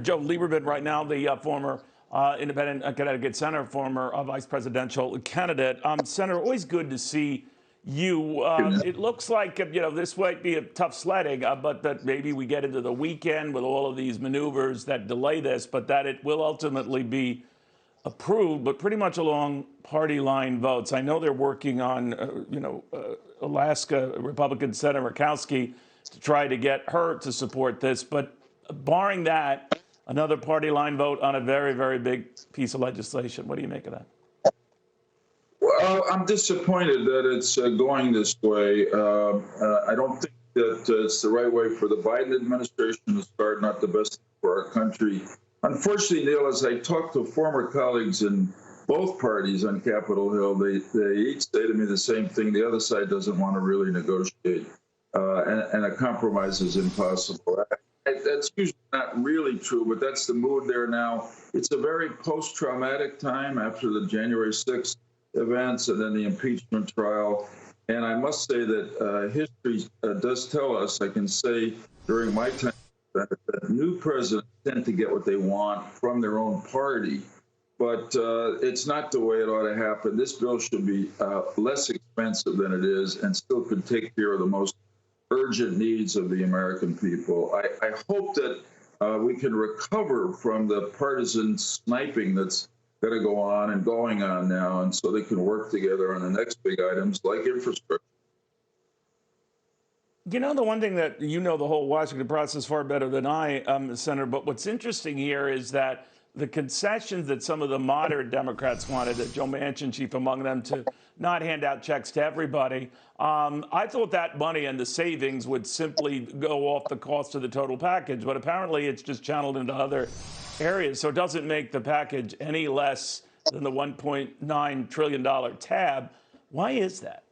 Joe Lieberman right now, the former independent Connecticut senator, former vice presidential candidate. Senator, always good to see you. It looks like, this might be a tough sledding, but that maybe we get into the weekend with all of these maneuvers that delay this, but that it will ultimately be approved, but pretty much along party line votes. I know they're working on, Alaska Republican Senator Murkowski to try to get her to support this, but barring that, another party line vote on a very, very big piece of legislation. What do you make of that? Well, I'm disappointed that it's going this way. I don't think that it's the right way for the Biden administration to start, not the best for our country. Unfortunately, Neil, as I talk to former colleagues in both parties on Capitol Hill, they each say to me the same thing. The other side doesn't want to really negotiate, and a compromise is impossible. That's usually not really true, but that's the mood there now. It's a very post-traumatic time after the January 6th events and then the impeachment trial. And I must say that history does tell us, I can say during my time, that new presidents tend to get what they want from their own party. But it's not the way it ought to happen. This bill should be less expensive than it is and still could take care of the most urgent needs of the American people. I hope that we can recover from the partisan sniping that's going to go on and going on now, and so they can work together on the next big items like infrastructure. The one thing that the whole Washington process far better than I, Senator, but what's interesting here is that the concessions that some of the moderate Democrats wanted, Joe Manchin chief among them, to not hand out checks to everybody. I thought that money and the savings would simply go off the cost of the total package, but apparently it's just channeled into other areas. So it doesn't make the package any less than the $1.9 trillion tab. Why is that?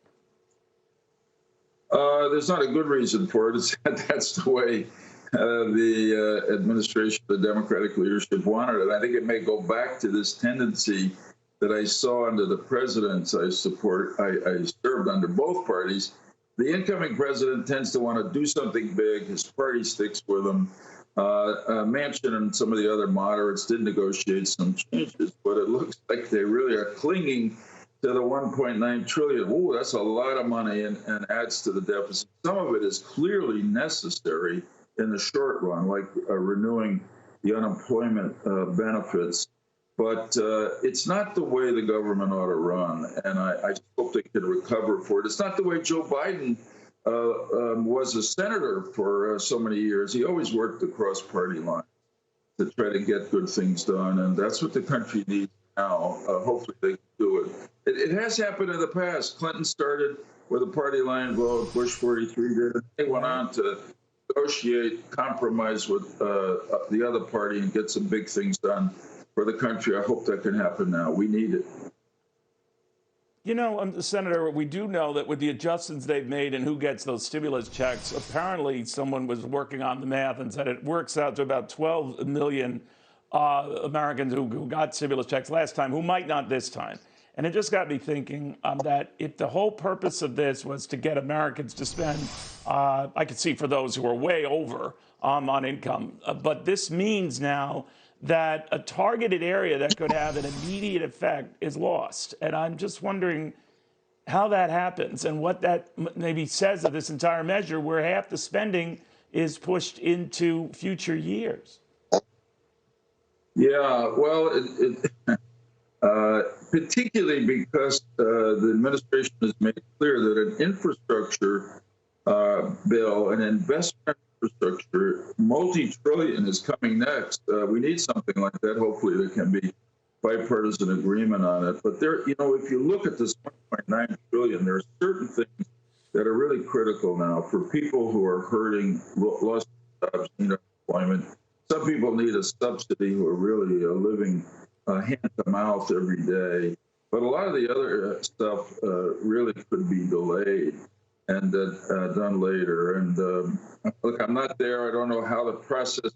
There's not a good reason for it. That's the way the administration, the Democratic leadership wanted it. I think it may go back to this tendency that I saw under the presidents I served under both parties. The incoming president tends to want to do something big. His party sticks with him. Manchin and some of the other moderates did negotiate some changes, but it looks like they really are clinging to the 1.9 trillion. Ooh, that's a lot of money and adds to the deficit. Some of it is clearly necessary in the short run, like renewing the unemployment benefits. But it's not the way the government ought to run, and I just hope they can recover for it. It's not the way Joe Biden was a senator for so many years. He always worked across party lines to try to get good things done, and that's what the country needs now. Hopefully they can do it. It has happened in the past. Clinton started with a party line vote. Bush 43 did it. They went on to negotiate, compromise with the other party and get some big things done for the country. I hope that can happen now. We need it. Senator, we do know that with the adjustments they've made and who gets those stimulus checks, apparently someone was working on the math and said it works out to about 12 million Americans who got stimulus checks last time, who might not this time. And it just got me thinking that if the whole purpose of this was to get Americans to spend, I could see for those who are way over on income, but this means now that a targeted area that could have an immediate effect is lost. And I'm just wondering how that happens and what that maybe says of this entire measure, where half the spending is pushed into future years. Yeah, well, particularly because the administration has made clear that an infrastructure bill, an investment infrastructure, multi-trillion is coming next. We need something like that. Hopefully there can be bipartisan agreement on it. But there, if you look at this 1.9 trillion, there are certain things that are really critical now for people who are hurting, lost jobs, need employment. Some people need a subsidy who are really living hand to mouth every day. But a lot of the other stuff really could be delayed and done later. And look, I'm not there. I don't know how the process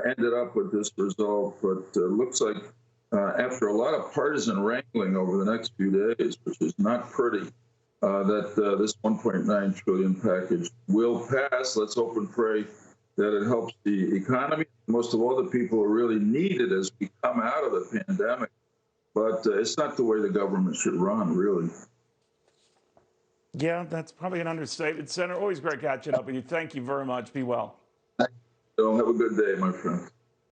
ended up with this result, but it looks like after a lot of partisan wrangling over the next few days, which is not pretty, that this 1.9 trillion package will pass. Let's hope and pray that it helps the economy. Most of all, the people who really need it as we come out of the pandemic. But it's not the way the government should run, really. Yeah, that's probably an understatement. Senator, always great catching up with you. Thank you very much. Be well. So have a good day, my friend.